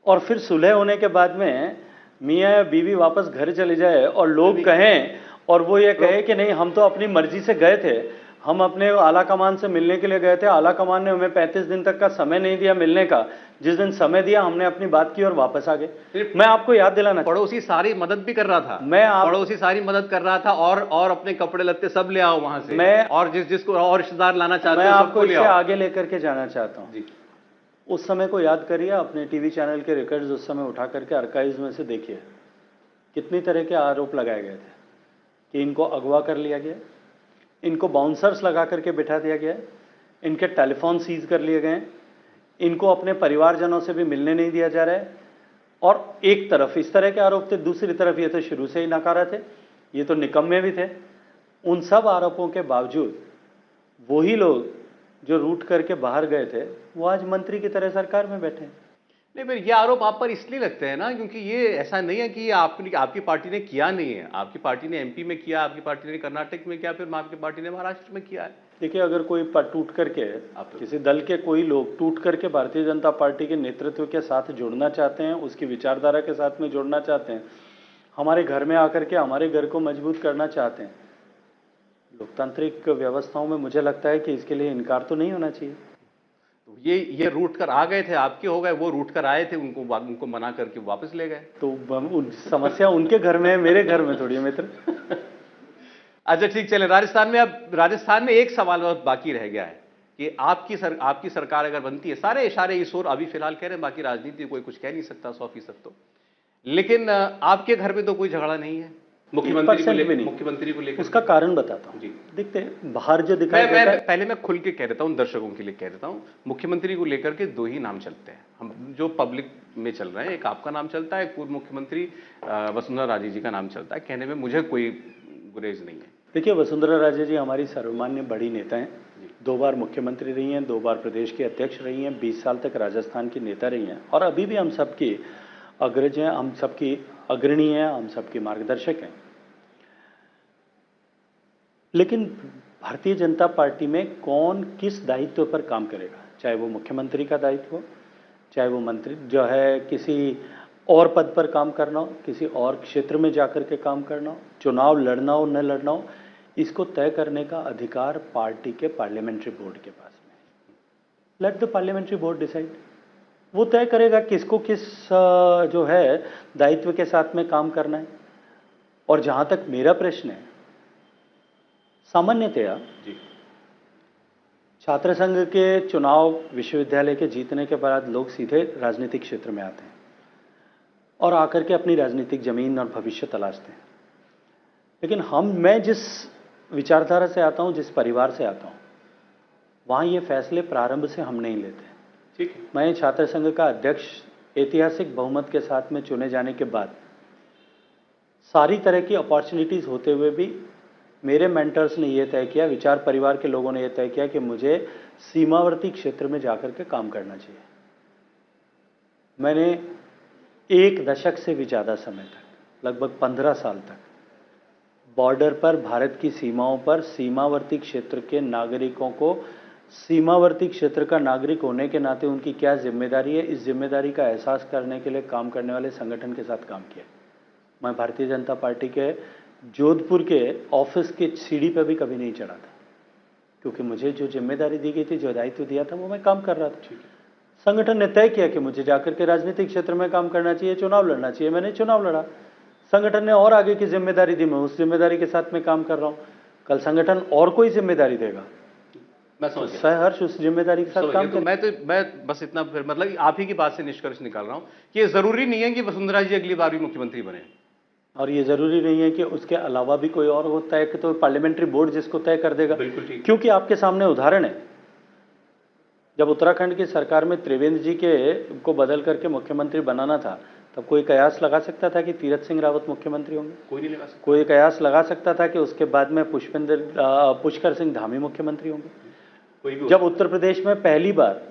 और फिर सुलह होने के बाद में मियाँ या बीवी वापस घर चले जाए और लोग कहें, और वो ये कहे कि नहीं हम तो अपनी मर्जी से गए थे, हम अपने आला कमान से मिलने के लिए गए थे, आला कमान ने हमें 35 दिन तक का समय नहीं दिया मिलने का, जिस दिन समय दिया हमने अपनी बात की और वापस आ गए। मैं आपको याद दिलाना, पड़ोसी सारी मदद भी कर रहा था, पड़ोसी सारी मदद कर रहा था और अपने कपड़े लत्ते सब ले आओ वहां से, मैं और जिसको और रिश्तेदार लाना चाहते मैं आपको इससे आगे लेकर के जाना चाहता हूँ। उस समय को याद करिए, अपने टीवी चैनल के रिकॉर्ड्स उस समय उठा करके आर्काइव्स में से देखिए, कितनी तरह के आरोप लगाए गए थे कि इनको अगवा कर लिया गया, इनको बाउंसर्स लगा करके बिठा दिया गया, इनके टेलीफोन सीज कर लिए गए, इनको अपने परिवारजनों से भी मिलने नहीं दिया जा रहा है। और एक तरफ इस तरह के आरोप थे, दूसरी तरफ ये तो शुरू से ही नकारा थे, ये तो निकम्मे भी थे। उन सब आरोपों के बावजूद वही लोग जो रूठ करके बाहर गए थे वो आज मंत्री की तरह सरकार में बैठे हैं। नहीं, फिर ये आरोप आप पर इसलिए लगते हैं ना क्योंकि ये ऐसा नहीं है कि ये आपकी पार्टी ने किया नहीं है। आपकी पार्टी ने एमपी में किया, आपकी पार्टी ने कर्नाटक में किया, फिर आपकी पार्टी ने महाराष्ट्र में किया है। देखिए, अगर कोई टूट करके किसी दल के कोई लोग टूट करके भारतीय जनता पार्टी के नेतृत्व के साथ जुड़ना चाहते हैं, उसकी विचारधारा के साथ में जुड़ना चाहते हैं, हमारे घर में आकर के हमारे घर को मजबूत करना चाहते हैं, लोकतांत्रिक व्यवस्थाओं में मुझे लगता है कि इसके लिए इनकार तो नहीं होना चाहिए। ये रूट कर आ गए थे, आपके हो गए, वो रूट कर आए थे, उनको मना करके वापस ले गए। तो समस्या उनके घर में है, मेरे घर में थोड़ी है मित्र। अच्छा ठीक, चले राजस्थान में। अब राजस्थान में एक सवाल बहुत बाकी रह गया है कि आपकी सरकार अगर बनती है, सारे इशारे इस ओर अभी फिलहाल कह रहे हैं, बाकी राजनीति कोई कुछ कह नहीं सकता 100%। तो लेकिन आपके घर में तो कोई झगड़ा नहीं है मुख्यमंत्री को लेकर? उसका कारण बताता हूं जी। देखते हैं बाहर जो दिखाई देता है, पहले मैं खुल के कह देता हूं, दर्शकों के लिए कह देता हूं, मुख्यमंत्री को लेकर के दो ही नाम चलते हैं हम जो पब्लिक में चल रहे हैं। एक आपका नाम चलता है, पूर्व मुख्यमंत्री वसुंधरा राजे जी का नाम चलता है। कहने में मुझे कोई गुरेज नहीं है। देखिए, वसुंधरा राजे जी हमारी सर्वमान्य बड़ी नेता हैं, 2 बार मुख्यमंत्री रही हैं, 2 बार प्रदेश की अध्यक्ष रही हैं, 20 साल तक राजस्थान की नेता रही हैं और अभी भी हम सबकी अग्रज हैं, हम सबकी अग्रणी हैं, हम सबकी मार्गदर्शक हैं। लेकिन भारतीय जनता पार्टी में कौन किस दायित्व पर काम करेगा, चाहे वो मुख्यमंत्री का दायित्व हो, चाहे वो मंत्री जो है किसी और पद पर काम करना हो, किसी और क्षेत्र में जाकर के काम करना हो, चुनाव लड़ना हो न लड़ना हो, इसको तय करने का अधिकार पार्टी के पार्लियामेंट्री बोर्ड के पास में है। Let the parliamentary board decide. वो तय करेगा किसको किस जो है दायित्व के साथ में काम करना है। और जहां तक मेरा प्रश्न है, सामान्यतया छात्र संघ के चुनाव विश्वविद्यालय के जीतने के बाद लोग सीधे राजनीतिक क्षेत्र में आते हैं और आकर के अपनी राजनीतिक जमीन और भविष्य तलाशते हैं। लेकिन मैं जिस विचारधारा से आता हूं, जिस परिवार से आता हूं, वहां ये फैसले प्रारंभ से हम नहीं लेते। ठीक है, मैं छात्र संघ का अध्यक्ष ऐतिहासिक बहुमत के साथ में चुने जाने के बाद सारी तरह की अपॉर्चुनिटीज होते हुए भी मेरे मेंटर्स ने यह तय किया, विचार परिवार के लोगों ने यह तय किया कि मुझे सीमावर्ती क्षेत्र में जाकर के काम करना चाहिए। मैंने 1 दशक से भी ज़्यादा समय तक, लगभग 15 साल तक बॉर्डर पर, भारत की सीमाओं पर सीमावर्ती क्षेत्र के नागरिकों को सीमावर्ती क्षेत्र का नागरिक होने के नाते उनकी क्या जिम्मेदारी है, इस जिम्मेदारी का एहसास करने के लिए काम करने वाले संगठन के साथ काम किया। मैं भारतीय जनता पार्टी के जोधपुर के ऑफिस की सीढ़ी पर भी कभी नहीं चढ़ा था, क्योंकि मुझे जो जिम्मेदारी दी गई थी, जो दायित्व दिया था, वो मैं काम कर रहा था। संगठन ने तय किया कि मुझे जाकर के राजनीतिक क्षेत्र में काम करना चाहिए, चुनाव लड़ना चाहिए, मैंने चुनाव लड़ा। संगठन ने और आगे की जिम्मेदारी दी, मैं उस जिम्मेदारी के साथ में काम कर रहा हूं। कल संगठन और कोई जिम्मेदारी देगा, मैं समझ गया। सहर्ष उस जिम्मेदारी के साथ काम तो मैं बस इतना फिर मतलब आप ही की बात से निष्कर्ष निकाल रहा हूं कि ये जरूरी नहीं है कि वसुंधरा जी अगली बार भी मुख्यमंत्री बने, और ये जरूरी नहीं है कि उसके अलावा भी कोई और होता है कि तो पार्लियामेंट्री बोर्ड जिसको तय कर देगा। बिल्कुल ठीक। क्योंकि आपके सामने उदाहरण है, जब उत्तराखंड की सरकार में त्रिवेंद्र जी के को बदल करके मुख्यमंत्री बनाना था, तब कोई कयास लगा सकता था कि तीरथ सिंह रावत मुख्यमंत्री होंगे? कोई नहीं लगा सकता। कोई कयास लगा सकता था कि उसके बाद में पुष्कर सिंह धामी मुख्यमंत्री होंगे? कोई भी जब उत्तर प्रदेश में पहली बार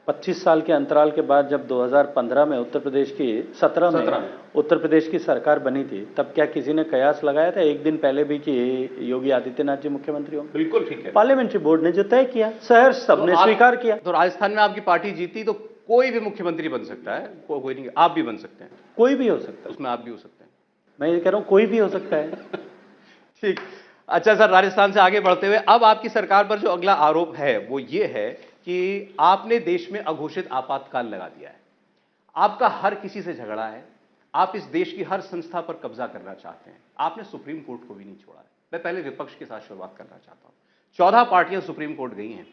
25 साल के अंतराल के बाद जब 2015 में उत्तर प्रदेश की 17 में उत्तर प्रदेश की सरकार बनी थी, तब क्या किसी ने कयास लगाया था एक दिन पहले भी कि योगी आदित्यनाथ जी मुख्यमंत्री होंगे? बिल्कुल ठीक है। पार्लियामेंट्री बोर्ड ने जो तय किया, सहर्ष सबने स्वीकार किया। तो राजस्थान में आपकी पार्टी जीती तो कोई भी मुख्यमंत्री बन सकता है, कोई नहीं, आप भी बन सकते हैं। कोई भी हो सकता है, उसमें आप भी हो सकते हैं। मैं ये कह रहा हूं कोई भी हो सकता है। ठीक। अच्छा सर, राजस्थान से आगे बढ़ते हुए अब आपकी सरकार पर जो अगला आरोप है वो ये है कि आपने देश में अघोषित आपातकाल लगा दिया है। आपका हर किसी से झगड़ा है, आप इस देश की हर संस्था पर कब्जा करना चाहते हैं, आपने सुप्रीम कोर्ट को भी नहीं छोड़ा है। मैं पहले विपक्ष के साथ शुरुआत करना चाहता हूं। 14 पार्टियां सुप्रीम कोर्ट गई हैं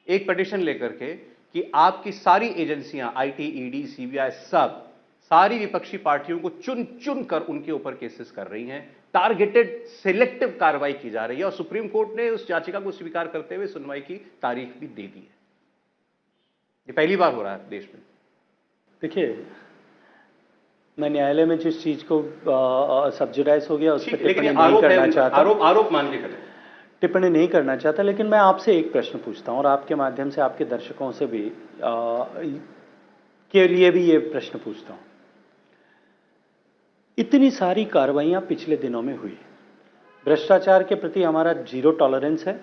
एक पिटीशन लेकर के कि आपकी सारी एजेंसियां आईटी, ईडी, सीबीआई सब सारी विपक्षी पार्टियों को चुन चुन कर उनके ऊपर केसेस कर रही हैं, टारगेटेड सिलेक्टिव कार्रवाई की जा रही है और सुप्रीम कोर्ट ने उस याचिका को स्वीकार करते हुए सुनवाई की तारीख भी दे दी है। ये पहली बार हो रहा है देश में। देखिए, मैं न्यायालय में जिस चीज को सब्जुडाइज हो गया उस पर टिप्पणी नहीं करना चाहता, आरोप मान के करें, टिप्पणी नहीं करना चाहता, लेकिन मैं आपसे एक प्रश्न पूछता हूं और आपके माध्यम से आपके दर्शकों से भी के लिए भी ये प्रश्न पूछता हूं। इतनी सारी कार्रवाइयां पिछले दिनों में हुई, भ्रष्टाचार के प्रति हमारा जीरो टॉलरेंस है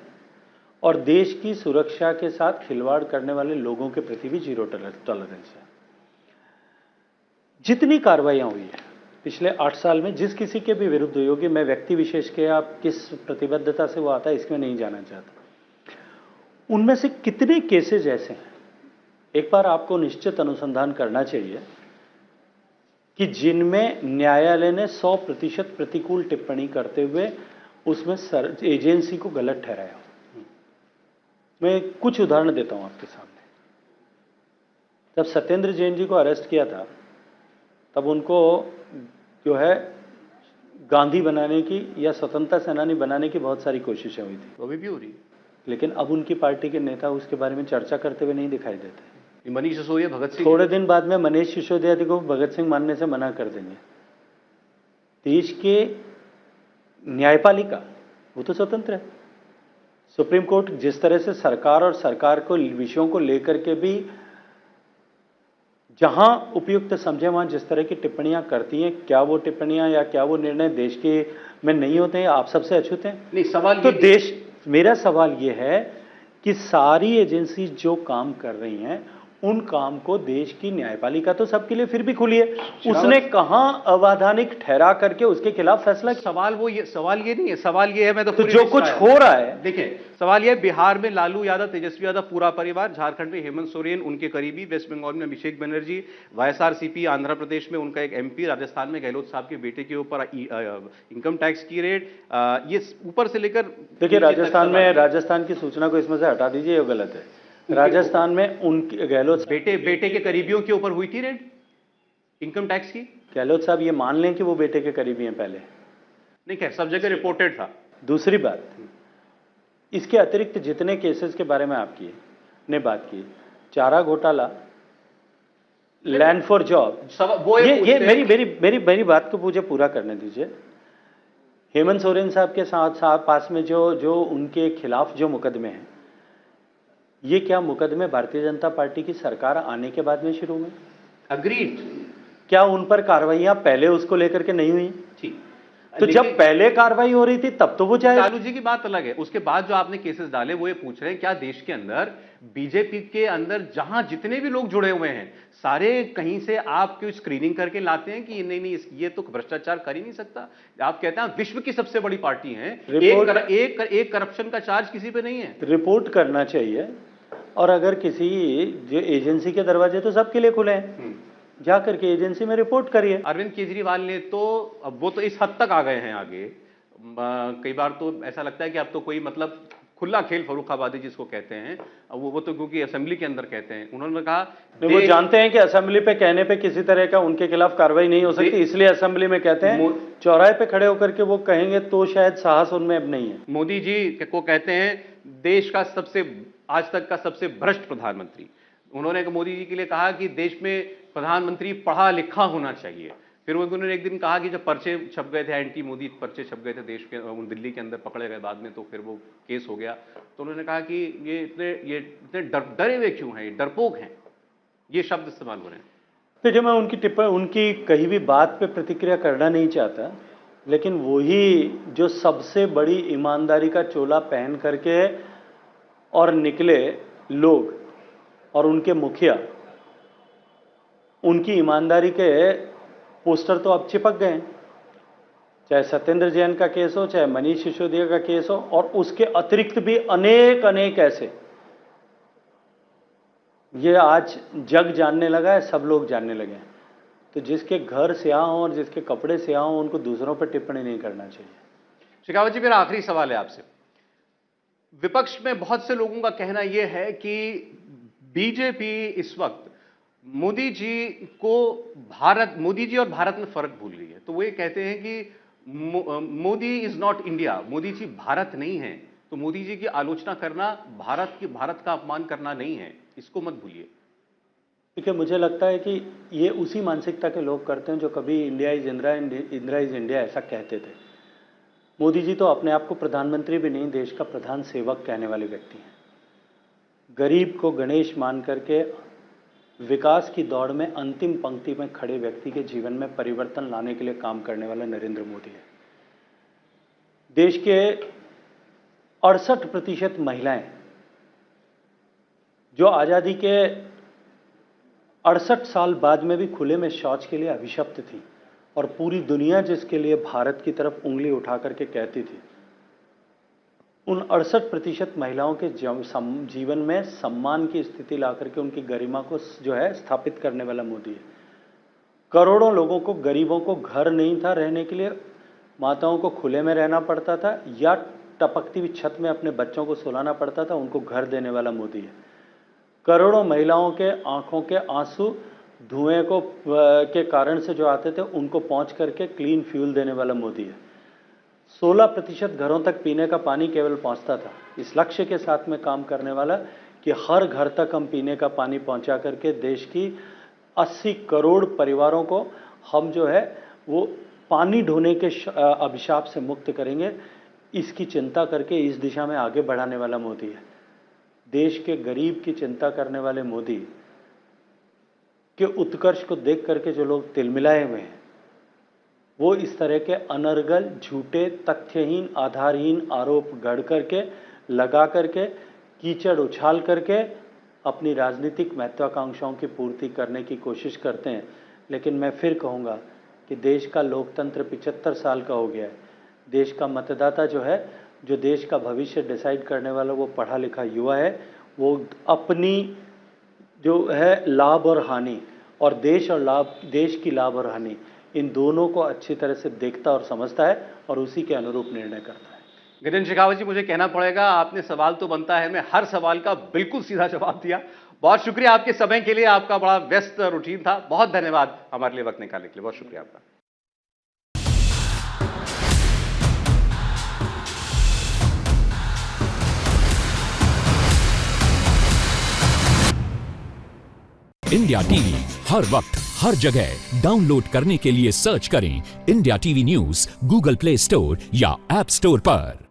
और देश की सुरक्षा के साथ खिलवाड़ करने वाले लोगों के प्रति भी जीरो टॉलरेंस है। जितनी कार्रवाइयां हुई है पिछले 8 साल में, जिस किसी के भी विरुद्ध हुई होगी, मैं व्यक्ति विशेष के आप किस प्रतिबद्धता से वो आता है इसमें नहीं जाना चाहता, उनमें से कितने केसेज ऐसे हैं, एक बार आपको निश्चित अनुसंधान करना चाहिए कि जिनमें न्यायालय ने 100% प्रतिकूल टिप्पणी करते हुए उसमें एजेंसी को गलत ठहराया। मैं कुछ उदाहरण देता हूं आपके सामने। जब सत्येंद्र जैन जी को अरेस्ट किया था, तब उनको जो है गांधी बनाने की या स्वतंत्रता सेनानी बनाने की बहुत सारी कोशिशें हुई थी, अभी भी हो रही है, लेकिन अब उनकी पार्टी के नेता उसके बारे में चर्चा करते हुए नहीं दिखाई देते। मनीष सिसोदिया, भगत सिंह, थोड़े दिन बाद में मनीष सिसोदिया को भगत सिंह मानने से मना कर देंगे। देश के न्यायपालिका वो तो स्वतंत्र है। सुप्रीम कोर्ट जिस तरह से सरकार और सरकार को विषयों को लेकर के भी जहां उपयुक्त समझे वहां जिस तरह की टिप्पणियां करती हैं, क्या वो टिप्पणियां या क्या वो निर्णय देश के में नहीं होते हैं? आप सबसे अछूत हैं। नहीं, सवाल तो देश, मेरा सवाल ये है कि सारी एजेंसी जो काम कर रही हैं उन काम को देश की न्यायपालिका तो सबके लिए फिर भी खुली है, उसने कहां अवैधानिक ठहरा करके उसके खिलाफ फैसला किया? सवाल ये नहीं है, सवाल ये है, मैं तो जो कुछ हो रहा है, देखिए सवाल ये, बिहार में लालू यादव, तेजस्वी यादव पूरा परिवार, झारखंड में हेमंत सोरेन उनके करीबी, वेस्ट बंगाल में अभिषेक बनर्जी, वाईएसआरसीपी, आंध्र प्रदेश में उनका एक एमपी, राजस्थान में गहलोत साहब के बेटे के ऊपर इनकम टैक्स की रेड, ये ऊपर से लेकर, देखिए राजस्थान की सूचना को इसमें से हटा दीजिए, ये गलत है। राजस्थान में उनके गहलोत बेटे के करीबियों के ऊपर हुई थी रेड इनकम टैक्स की। गहलोत साहब ये मान लें कि वो बेटे के करीबी हैं पहले, नहीं खैर सब जगह रिपोर्टेड था। दूसरी बात, इसके अतिरिक्त जितने केसेस के बारे में आपकी ने बात की, चारा घोटाला, लैंड फॉर जॉब, ये मेरी बात को मुझे पूरा करने दीजिए। हेमंत सोरेन साहब के साथ पास में जो उनके खिलाफ जो मुकदमे हैं, ये क्या मुकदमे भारतीय जनता पार्टी की सरकार आने के बाद में शुरू हुए? अग्रीड। क्या उन पर कार्रवाइयां पहले उसको लेकर के नहीं हुई? ठीक, तो जब पहले कार्रवाई हो रही थी तब तो वो चाहे, लालू जी की बात अलग है, उसके बाद जो आपने केसेस डाले वो ये पूछ रहे हैं क्या देश के अंदर, बीजेपी के अंदर जहां जितने भी लोग जुड़े हुए हैं सारे कहीं से आप क्यों स्क्रीनिंग करके लाते हैं कि नहीं ये तो भ्रष्टाचार कर ही नहीं सकता? आप कहते हैं विश्व की सबसे बड़ी पार्टी है, एक करप्शन का चार्ज किसी पे नहीं है। रिपोर्ट करना चाहिए और अगर किसी जो एजेंसी के दरवाजे तो सबके लिए खुले हैं, जा करके एजेंसी में रिपोर्ट करिए। अरविंद केजरीवाल ने तो, अब वो तो इस हद तक आ गए हैं आगे, कई बार तो ऐसा लगता है कि अब तो कोई मतलब खुला खेल फर्रुखाबादी जिसको कहते हैं, अब वो तो क्योंकि असेंबली के अंदर कहते हैं, उन्होंने कहा वो जानते हैं कि असेंबली पे कहने पे किसी तरह का उनके खिलाफ कार्रवाई नहीं हो सकती, इसलिए असेंबली में कहते हैं। चौराहे पे खड़े होकर के वो कहेंगे तो शायद साहस उनमें अब नहीं है। मोदी जी को कहते हैं देश का सबसे, आज तक का सबसे भ्रष्ट प्रधानमंत्री। उन्होंने मोदी जी के लिए कहा कि देश में प्रधानमंत्री पढ़ा लिखा होना चाहिए। फिर उन्होंने एक दिन कहा कि जब पर्चे छप गए थे, एंटी मोदी पर्चे छप गए थे देश के, दिल्ली के अंदर पकड़े गए बाद में, तो फिर वो केस हो गया, तो उन्होंने कहा कि ये इतने डरे हुए क्यों हैं, ये डरपोक हैं, ये शब्द इस्तेमाल हो रहे हैं। देखिए, मैं उनकी कहीं भी बात पे प्रतिक्रिया करना नहीं चाहता, लेकिन वही जो सबसे बड़ी ईमानदारी का चोला पहन करके और निकले लोग और उनके मुखिया, उनकी ईमानदारी के पोस्टर तो अब चिपक गए हैं, चाहे सत्येंद्र जैन का केस हो, चाहे मनीष सिसोदिया का केस हो, और उसके अतिरिक्त भी अनेक ऐसे। ये आज जग जानने लगा है, सब लोग जानने लगे हैं। तो जिसके घर स्याह हों और जिसके कपड़े स्याह हों, उनको दूसरों पर टिप्पणी नहीं करना चाहिए। शेखावत जी, मेरा आखिरी सवाल है आपसे। विपक्ष में बहुत से लोगों का कहना यह है कि बीजेपी इस वक्त मोदी जी और भारत में फर्क भूल गई है। तो वो ये कहते हैं कि Modi is not India, Modi ji Bharat नहीं है, तो मोदी जी की आलोचना करना भारत का अपमान करना नहीं है, इसको मत भूलिए। देखिए, मुझे लगता है कि ये उसी मानसिकता के लोग करते हैं जो कभी इंडिया इज इंडिया ऐसा कहते थे। मोदी जी तो अपने आप को प्रधानमंत्री भी नहीं, देश का प्रधान सेवक कहने वाले व्यक्ति हैं। गरीब को गणेश मान करके विकास की दौड़ में अंतिम पंक्ति में खड़े व्यक्ति के जीवन में परिवर्तन लाने के लिए काम करने वाला नरेंद्र मोदी है। देश के 68% महिलाएं जो आजादी के 68 साल बाद में भी खुले में शौच के लिए अभिशप्त थी, और पूरी दुनिया जिसके लिए भारत की तरफ उंगली उठा करके कहती थी, उन 68% महिलाओं के जीवन में सम्मान की स्थिति ला करके उनकी गरिमा को जो है स्थापित करने वाला मोदी है। करोड़ों लोगों को, गरीबों को घर नहीं था रहने के लिए, माताओं को खुले में रहना पड़ता था या टपकती हुई छत में अपने बच्चों को सुलाना पड़ता था, उनको घर देने वाला मोदी है। करोड़ों महिलाओं के आंखों के आंसू धुएं के कारण से जो आते थे, उनको पहुंच करके क्लीन फ्यूल देने वाला मोदी है। 16% घरों तक पीने का पानी केवल पहुंचता था, इस लक्ष्य के साथ में काम करने वाला कि हर घर तक हम पीने का पानी पहुंचा करके देश की 80 करोड़ परिवारों को हम जो है वो पानी ढोने के अभिशाप से मुक्त करेंगे, इसकी चिंता करके इस दिशा में आगे बढ़ाने वाला मोदी है। देश के गरीब की चिंता करने वाले मोदी के उत्कर्ष को देख करके जो लोग तिलमिलाए हुए हैं, वो इस तरह के अनर्गल, झूठे, तथ्यहीन, आधारहीन आरोप गढ़ करके, लगा करके, कीचड़ उछाल करके अपनी राजनीतिक महत्वाकांक्षाओं की पूर्ति करने की कोशिश करते हैं। लेकिन मैं फिर कहूँगा कि देश का लोकतंत्र 75 साल का हो गया है। देश का मतदाता जो है, जो देश का भविष्य डिसाइड करने वाला, वो पढ़ा लिखा युवा है। वो अपनी जो है लाभ और हानि, और देश की लाभ और हानि, इन दोनों को अच्छी तरह से देखता और समझता है और उसी के अनुरूप निर्णय करता है। गजेंद्र शेखावत जी, मुझे कहना पड़ेगा, आपने सवाल तो बनता है, मैं हर सवाल का बिल्कुल सीधा जवाब दिया। बहुत शुक्रिया आपके समय के लिए, आपका बड़ा व्यस्त रूटीन था। बहुत धन्यवाद हमारे लिए वक्त निकालने के लिए, बहुत शुक्रिया आपका। इंडिया टीवी हर वक्त हर जगह डाउनलोड करने के लिए सर्च करें India TV news Google play store या ऐप स्टोर पर।